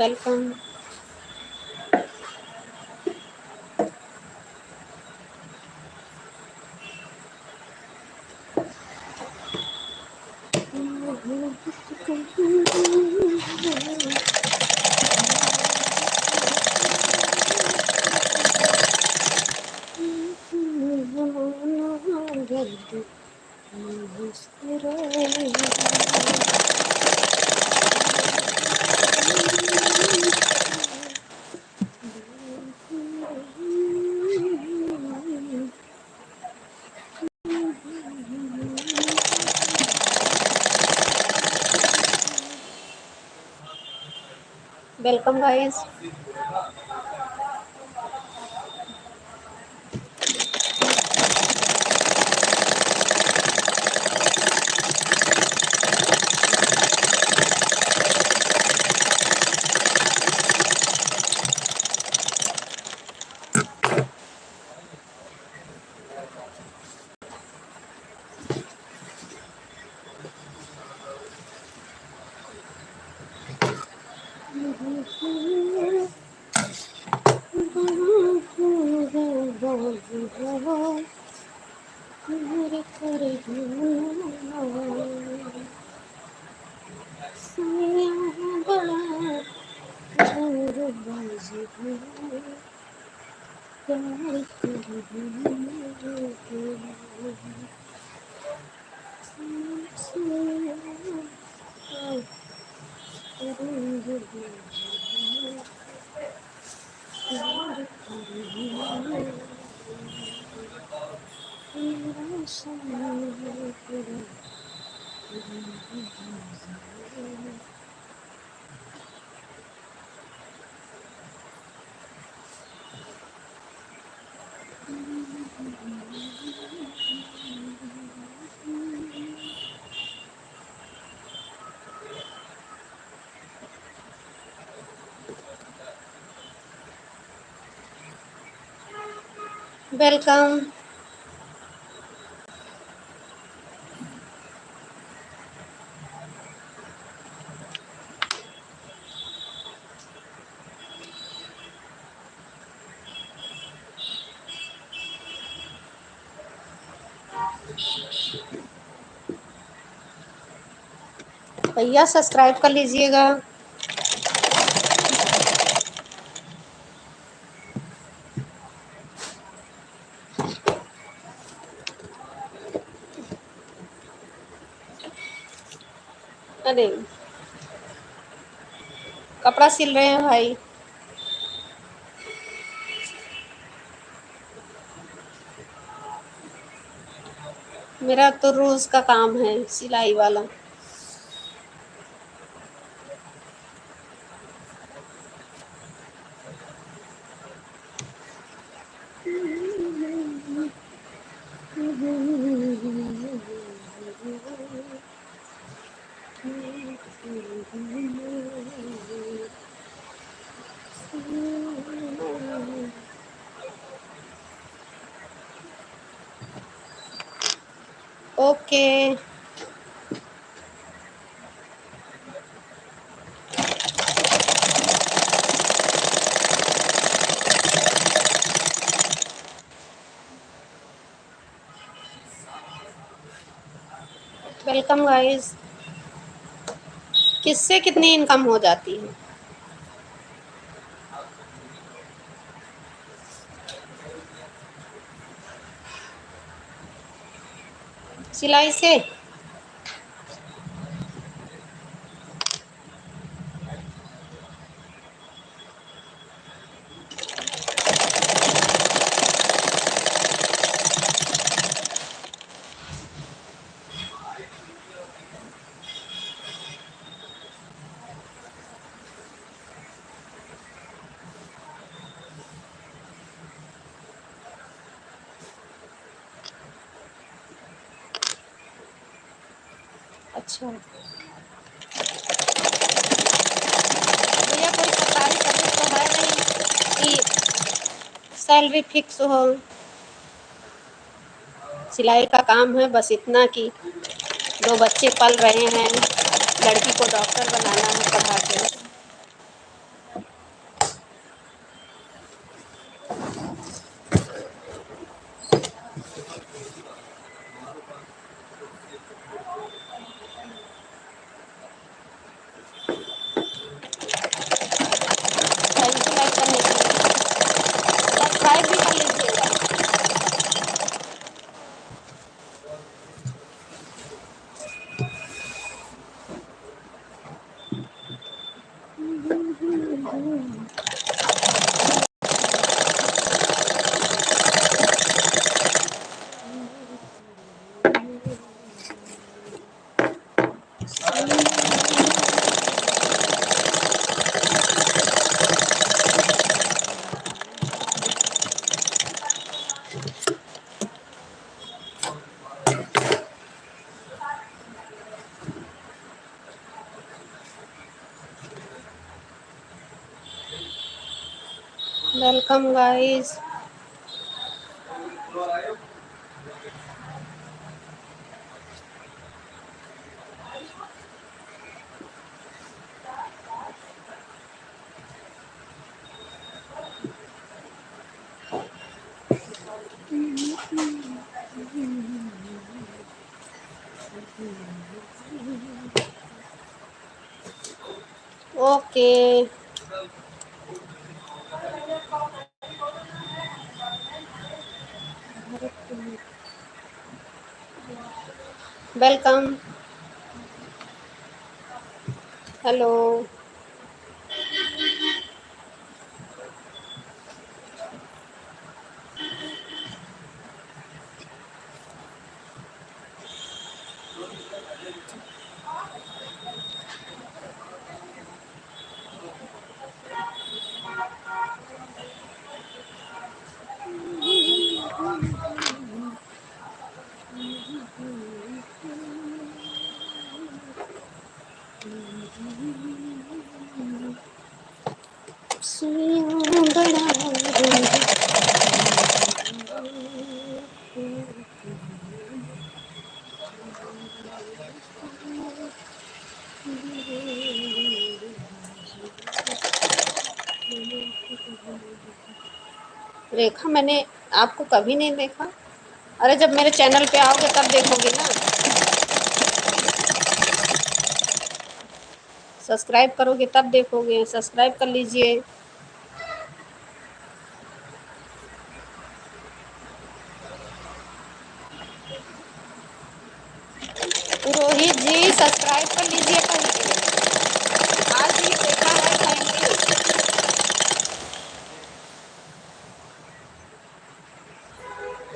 Welcome. Welcome guys. Welcome. भैया subscribe कर लीजिएगा। अरे कपड़ा सिल रहे हैं भाई। मेरा तो रोज का काम है सिलाई वाला। ओके। Welcome guys. किससे कितनी इनकम हो जाती है? सिलाई से। अच्छा भैया कोई सरकारी सर्विस तो है नहीं कि सैलरी फिक्स हो। सिलाई का काम है बस इतना कि 2 बच्चे पल रहे हैं, लड़की को डॉक्टर बनाना है पढ़ा के। Welcome guys. Okay, welcome. Hello. Rekha, मैंने आपको कभी नहीं देखा। अरे जब मेरे चैनल पे आओगे तब देखोगे ना। सब्सक्राइब करोगे तब देखोगे। सब्सक्राइब कर लीजिए। रोहित जी सब्सक्राइब कर लीजिए पहले। आज ही देखा है, थैंक यू।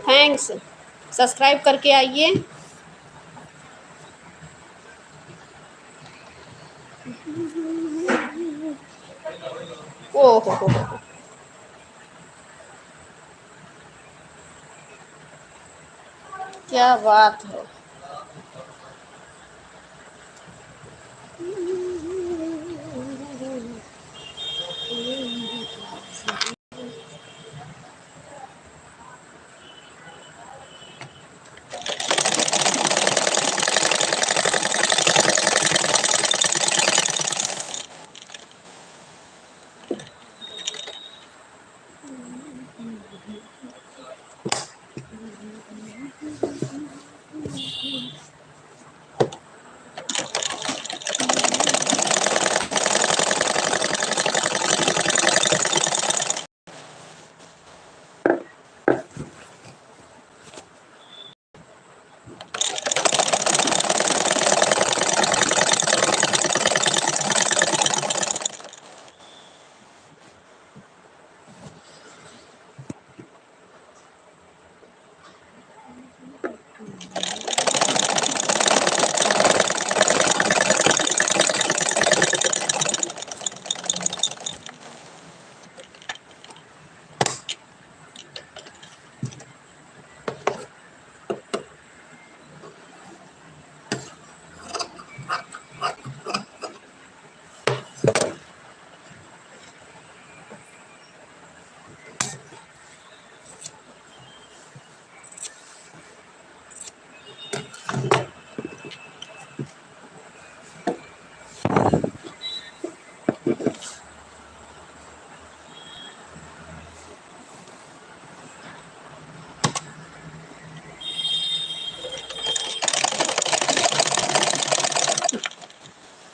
थैंक्स। सब्सक्राइब करके आइए। ओहो हो। क्या बात है।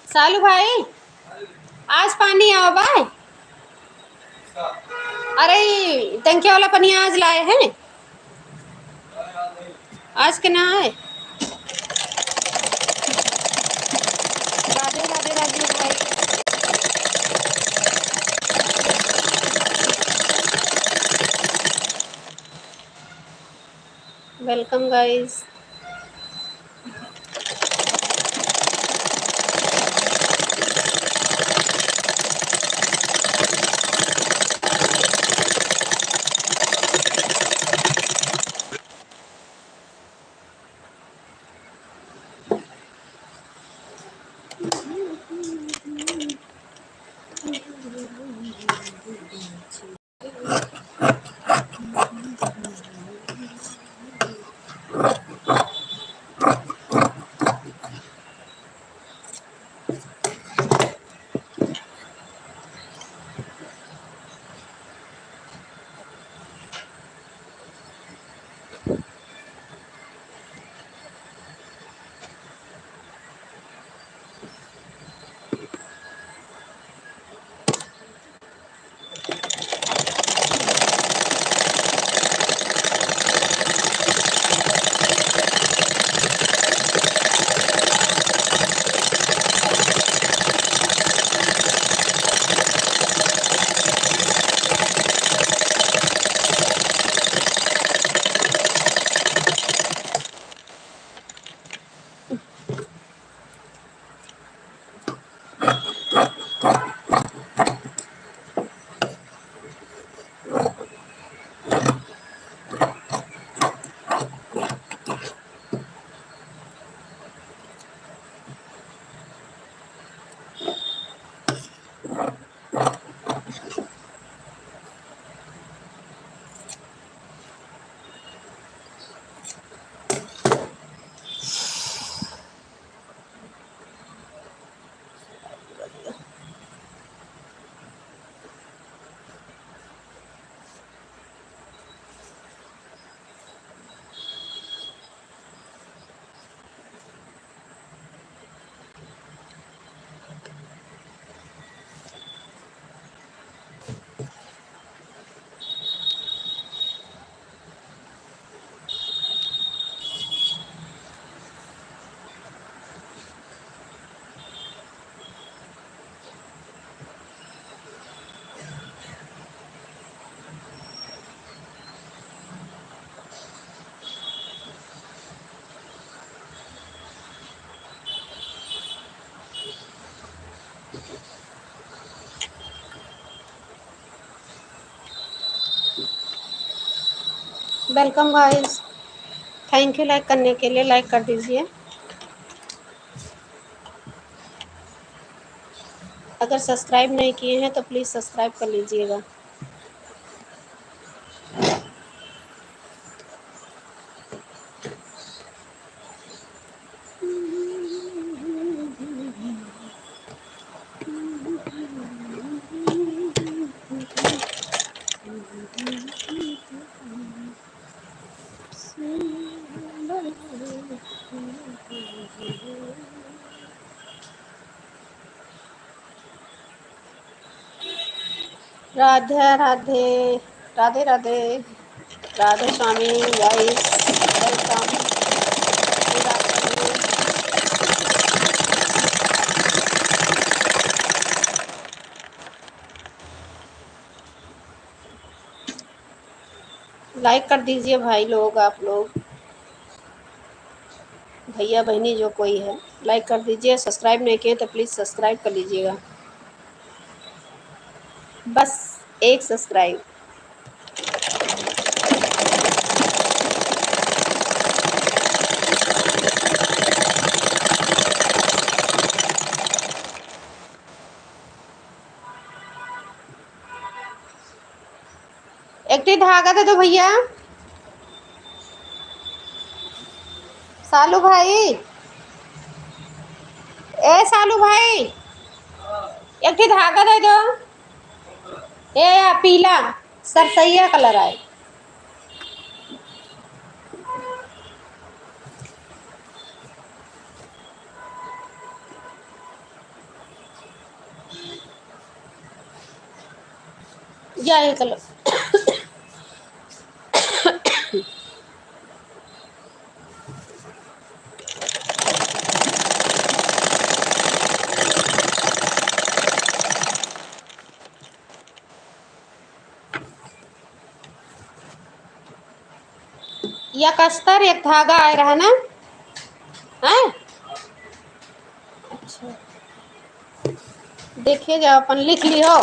सालू भाई, आज पानी आओ भाई। अरे टंकी वाला पानी आज लाए हैं। आज के ना है। राधे राधे राधे भाई। Welcome guys. Welcome guys. Thank you like करने के लिए। लाइक कर दीजिए। अगर सब्सक्राइब नहीं किए हैं तो प्लीज़ सब्सक्राइब कर लीजिएगा। Radhe Radhe. Radhe Radhe. Radhe Swami guys. Welcome. Good afternoon. Like कर दीजिए भाई लोग, आप लोग भैया बहनी जो कोई है लाइक कर दीजिए। सब्सक्राइब नहीं किए तो प्लीज़ सब्सक्राइब कर लीजिएगा। बस एक सब्सक्राइब। एक धागा दे दो भैया। सालू भाई। ए सालू भाई, एक धागा दे दो। ए पीला सरसैया कलर आए। या ये कलर। या कस्तर एक धागा आ रहा है ना। है अच्छा, देखिए जब अपन लिख ली हो।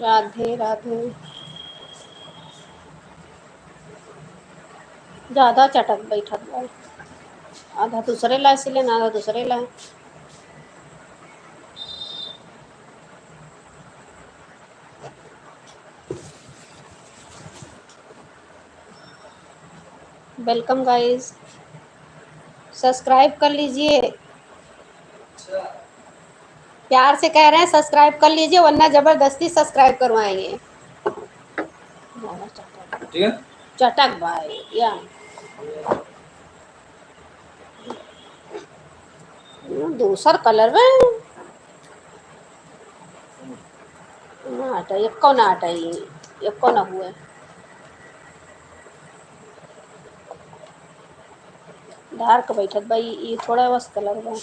राधे राधे। ज़्यादा चटक बैठक बा। आधा दूसरे लाए सिले ना, आधा दूसरे लाए। Welcome guys. सब्सक्राइब कर लीजिए। प्यार से कह रहे हैं सब्सक्राइब कर लीजिए, वरना जबरदस्ती सब्सक्राइब करवाएंगे। ठीक है चटक भाई या दूसर कलर में ना हटा। एको ना हटाई, एको ना हुए। डार्क बैठत भाई, ये थोड़ा बस कलर बा।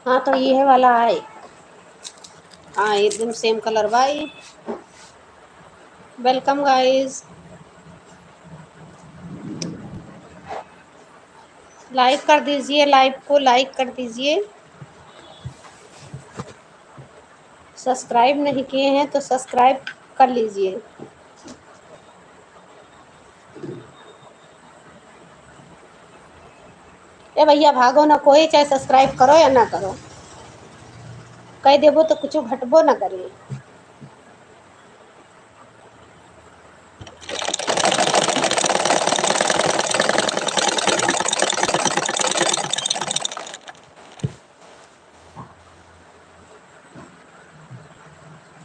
हाँ तो ये वाला है। हाँ एकदम सेम कलर भाई। Welcome guys. लाइक कर दीजिए, लाइव को लाइक कर दीजिए। सब्सक्राइब नहीं किए हैं तो सब्सक्राइब कर लीजिए। ए भैया भागो ना कोई, चाहे सब्सक्राइब करो या ना करो, कह देबो तो कुछ घटबो ना करी।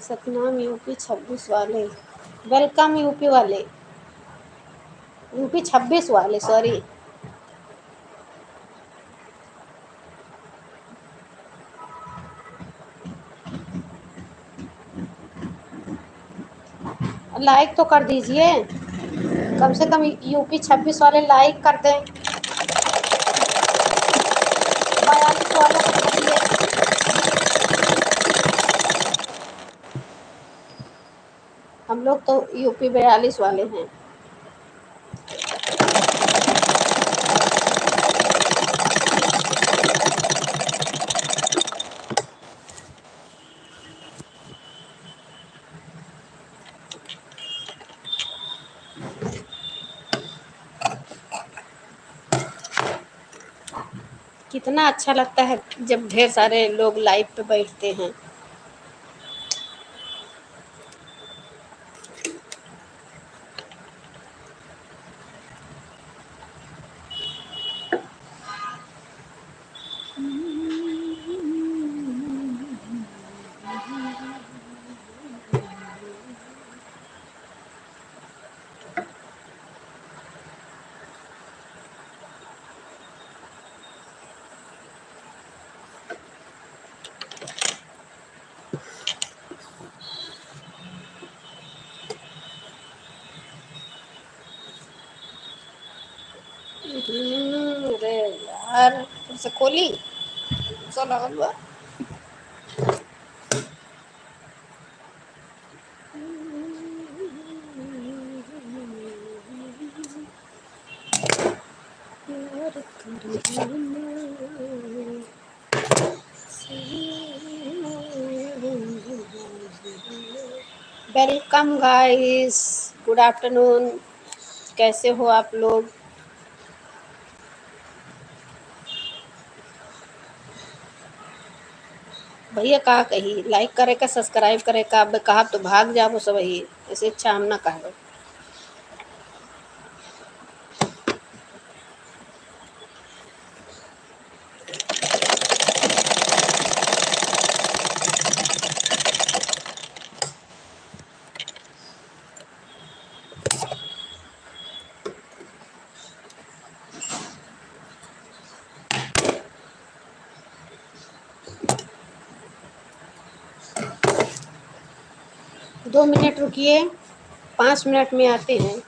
सतनाम यूपी 26 वाले, वेलकम यूपी वाले, यूपी 26 वाले, सॉरी। लाइक तो कर दीजिए, कम से कम यूपी 26 वाले लाइक कर दें। 42 वाले को करिए। हम लोग तो यूपी 42 वाले हैं। कितना अच्छा लगता है जब ढेर सारे लोग लाइव पे बैठते हैं। अरे यार, फिर से खोली चला हुआ। वेलकम गाइस, गुड आफ्टरनून, कैसे हो आप लोग? भैया का कही लाइक करे का, सब्सक्राइब करे का, अब कहा तो भाग जाबो सब ही, ऐसे अच्छा हम ना कहो। दो मिनट रुकिए, 5 मिनट में आते हैं।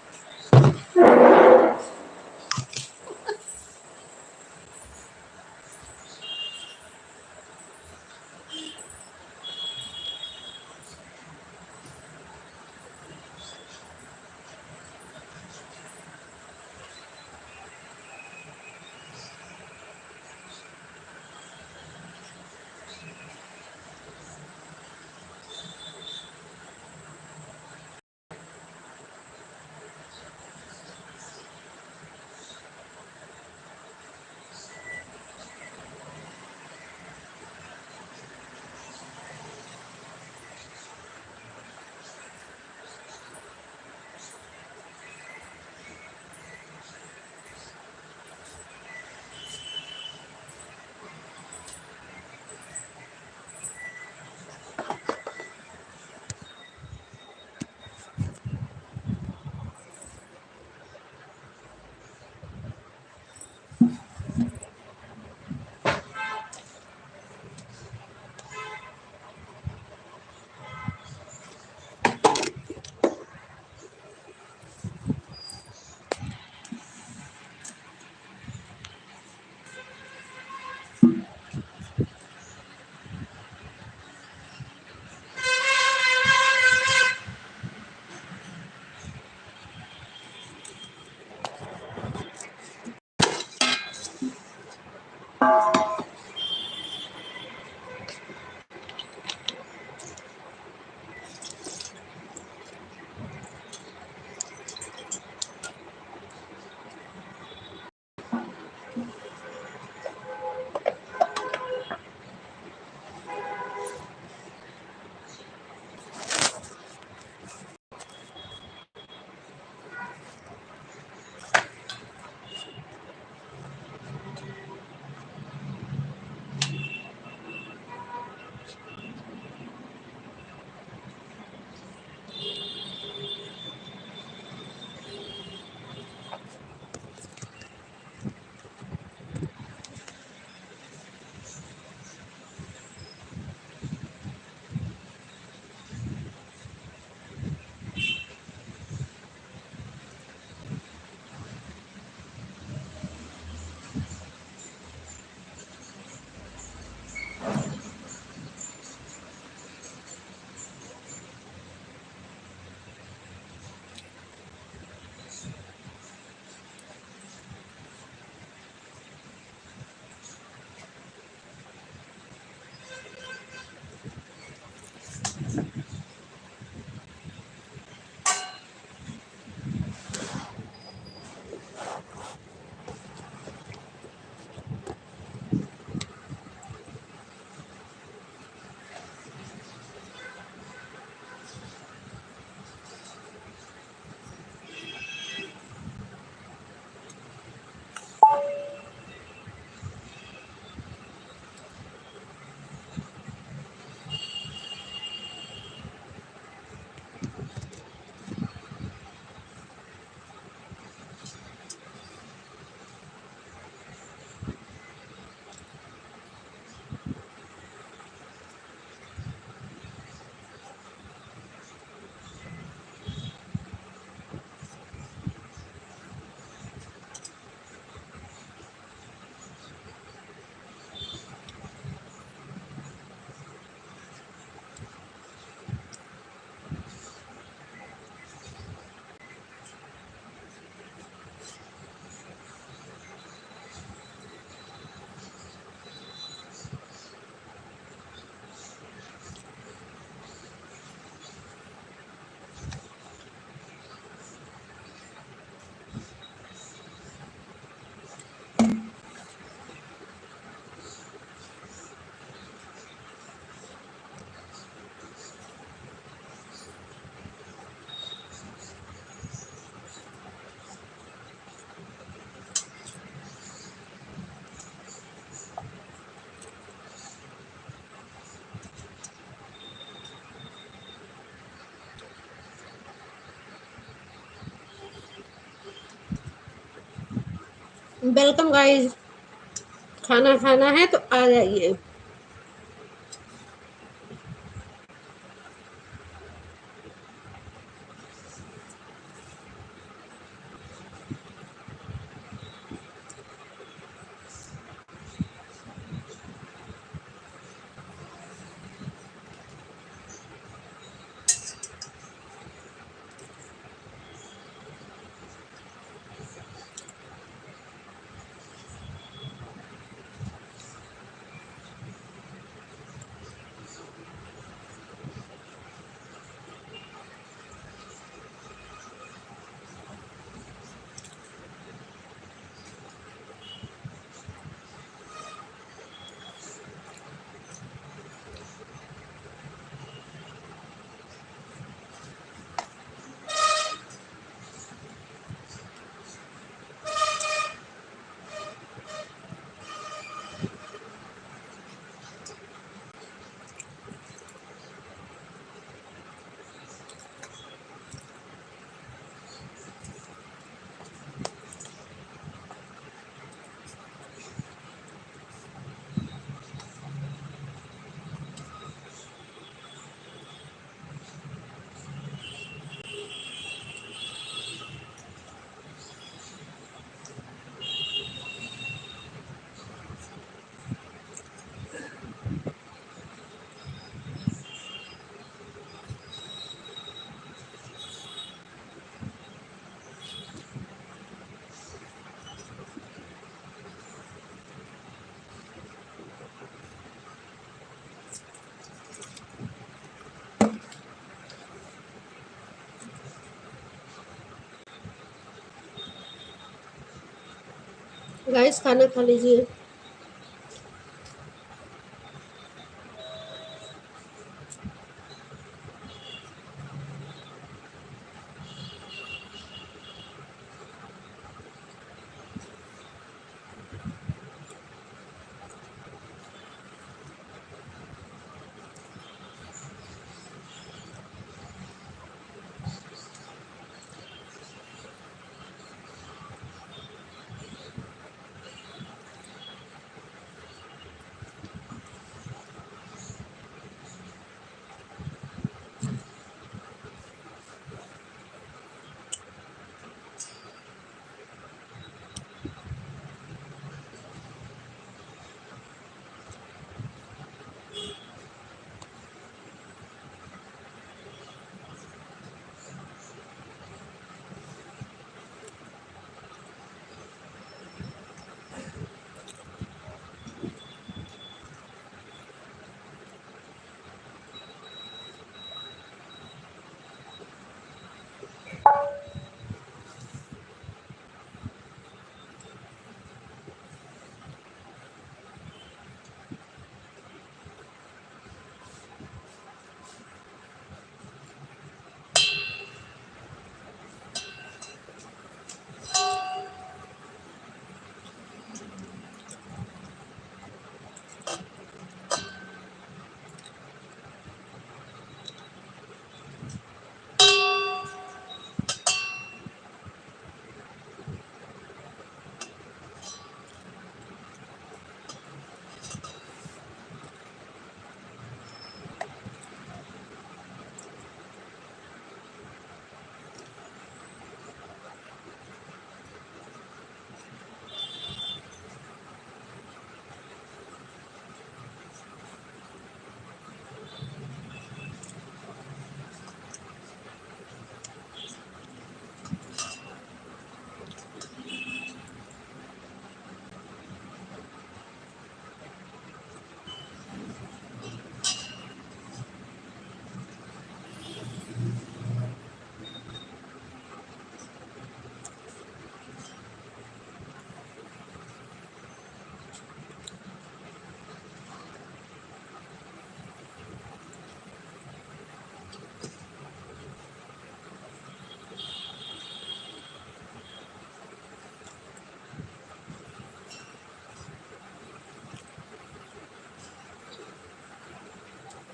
Welcome guys. खाना खाना है तो आ जाइए। गाइस खाना खा लीजिए।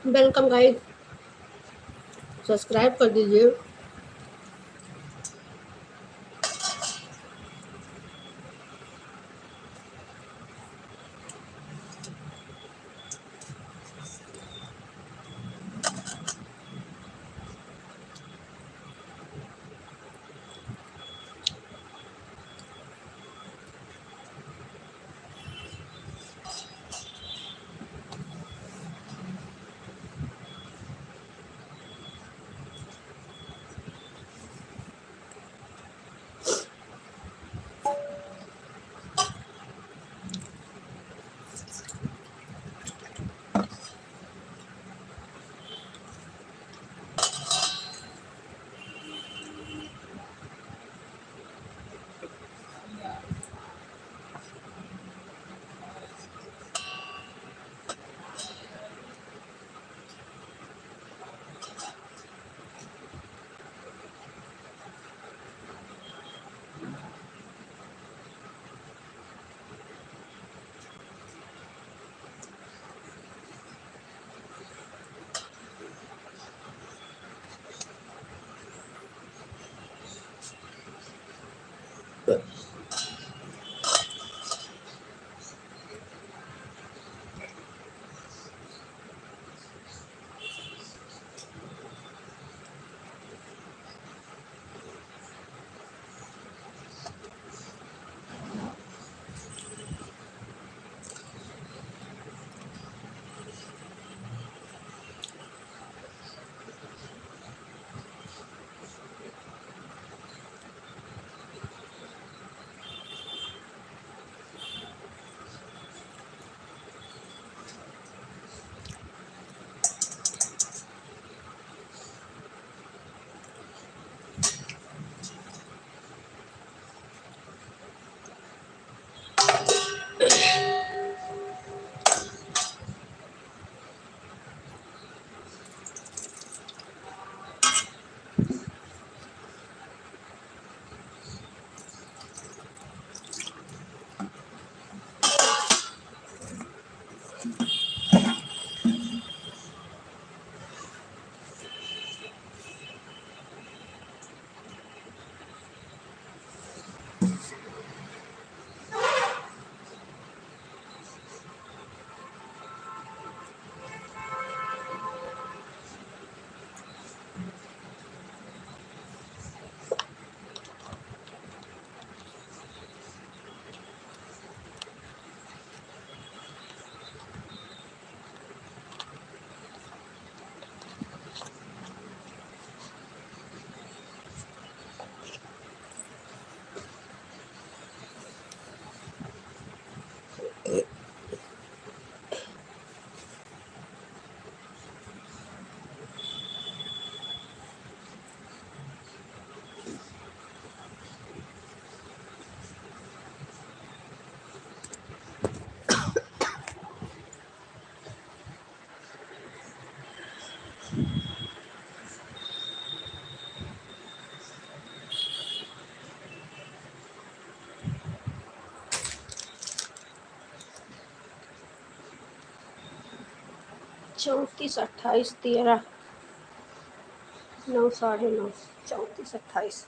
Welcome guys. सब्सक्राइब कर दीजिए। 34 28 13 9 9:30 34 28।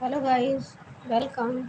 Hello guys, welcome.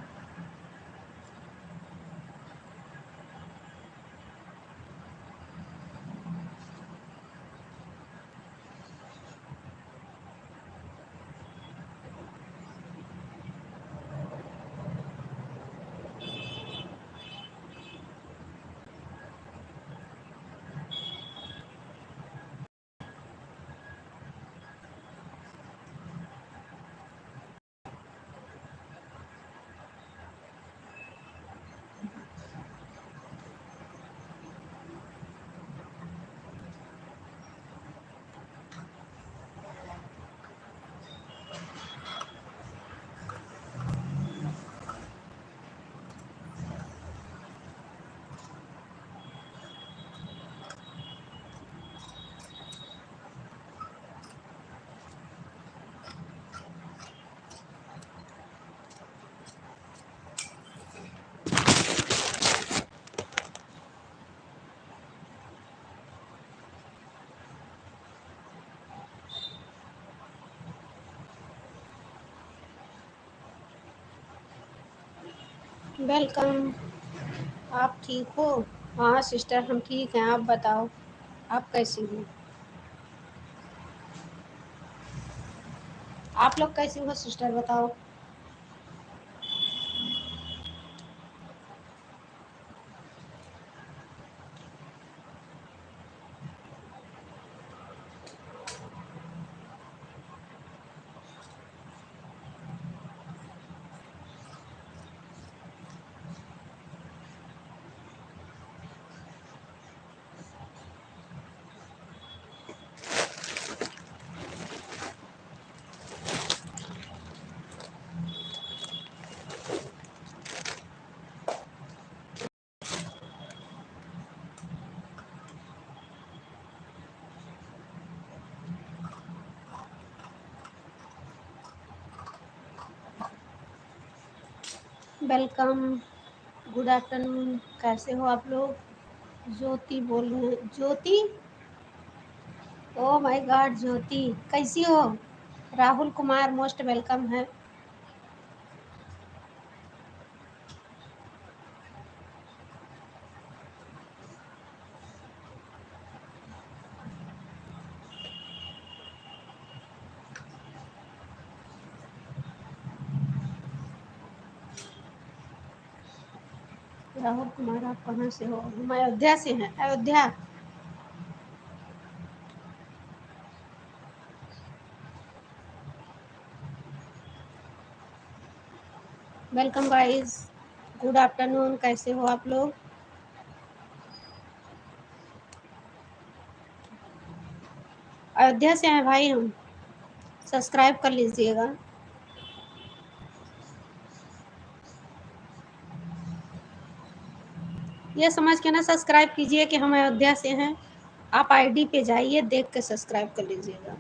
वेलकम। आप ठीक हो? हाँ सिस्टर, हम ठीक हैं। आप बताओ, आप कैसी हो? आप लोग कैसी हो सिस्टर, बताओ। Welcome, good afternoon. कैसे हो आप लोग? ज्योति बोल रहे हैं। ज्योति, ओ माय गॉड ज्योति, कैसी हो? राहुल कुमार मोस्ट वेलकम है। राहुल कुमार, आप कहाँ से हो? हम अयोध्या से हैं, Ayodhya. Welcome guys, good afternoon. कैसे हो आप लोग? अयोध्या से हैं भाई हम। सब्सक्राइब कर लीजिएगा। ये समझ के ना सब्सक्राइब कीजिए कि हम अयोध्या से हैं। आप आईडी पे जाइए, देख के सब्सक्राइब कर लीजिएगा।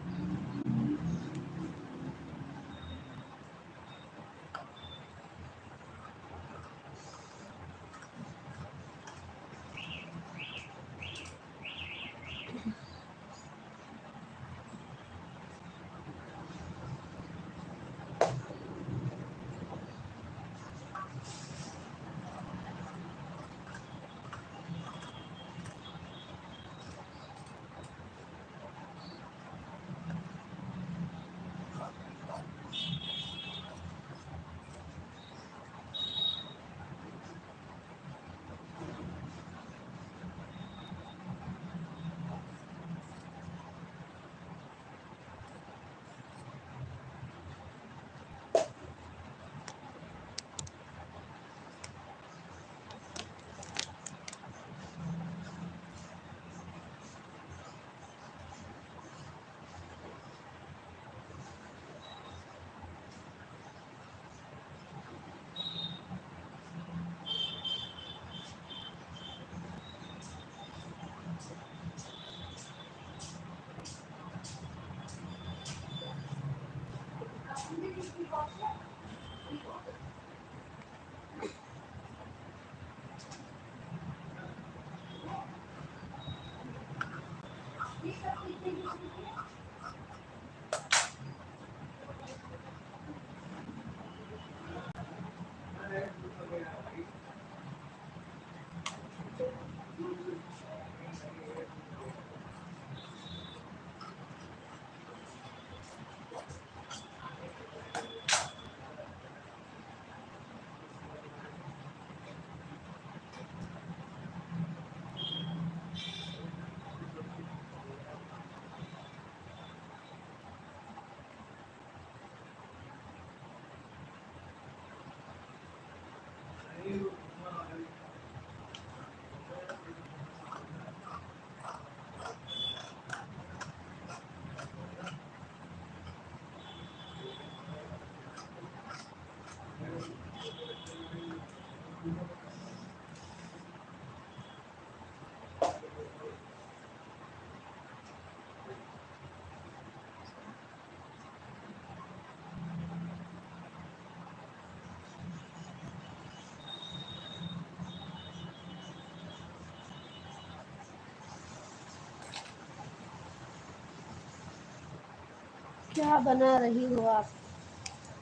क्या बना रही हो आप?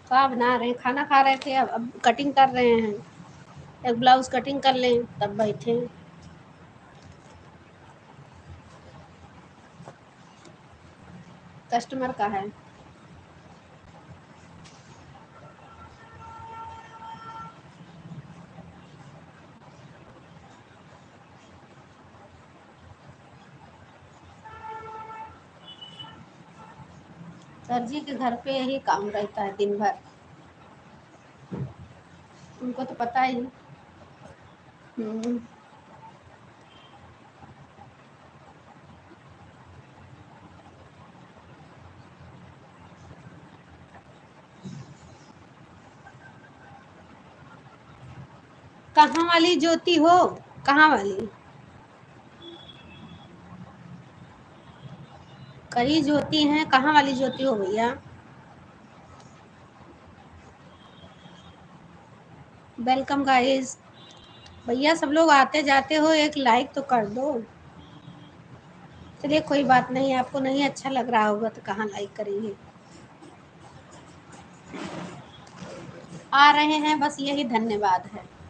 क्या बना रहे हैं? खाना खा रहे थे, अब कटिंग कर रहे हैं। एक ब्लाउज कटिंग कर लें तब बैठे। कस्टमर का है। दर्जी के घर पे यही काम रहता है दिन भर। उनको तो पता ही। हम्म। कहाँ वाली ज्योति हो? कहाँ वाली? कई ज्योति हैं, कहाँ वाली ज्योति हो भैया? Welcome guys. भैया सब लोग आते जाते हो, एक लाइक तो कर दो। चलिए कोई बात नहीं, आपको नहीं अच्छा लग रहा होगा तो कहाँ लाइक करेंगे। आ रहे हैं, बस यही धन्यवाद है।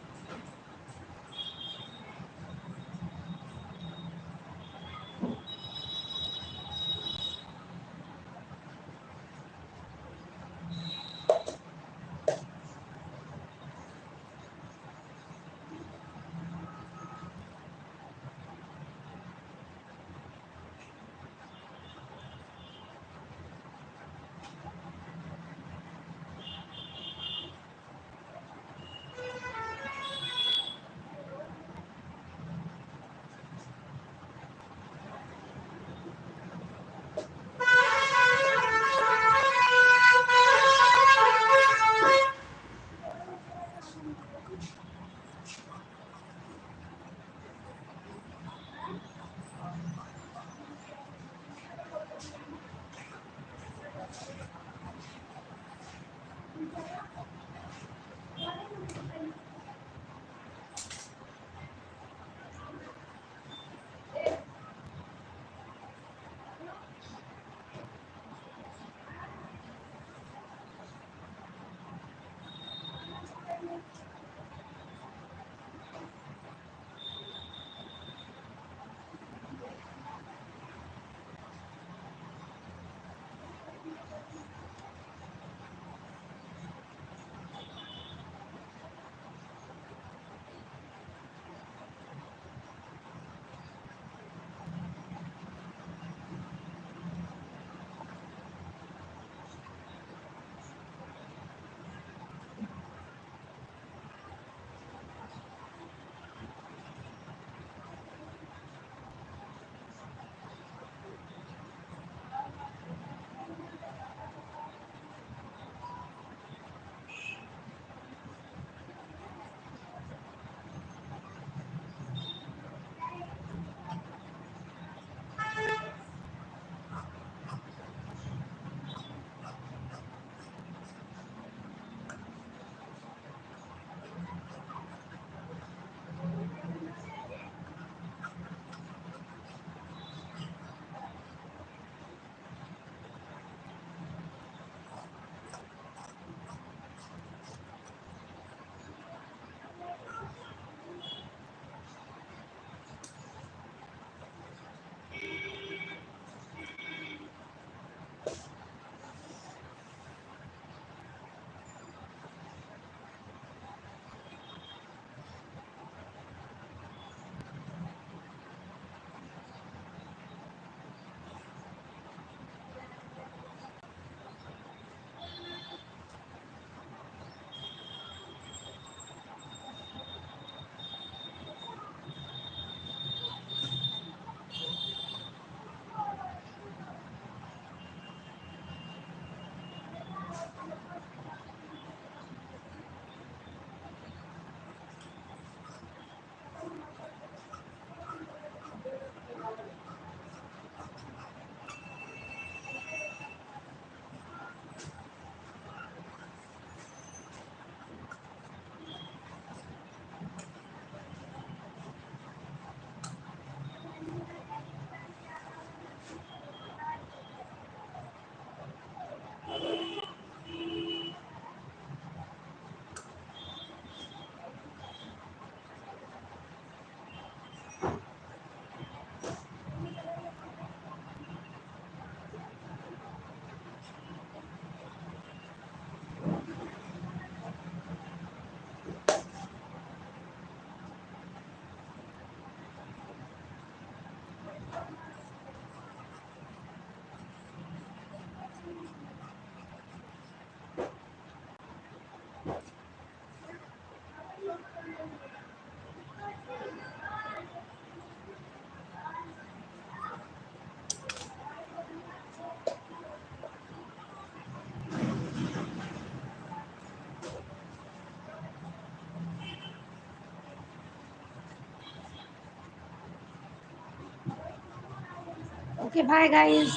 ओके बाय गाइस,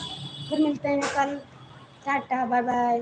फिर मिलते हैं कल। Tata bye bye.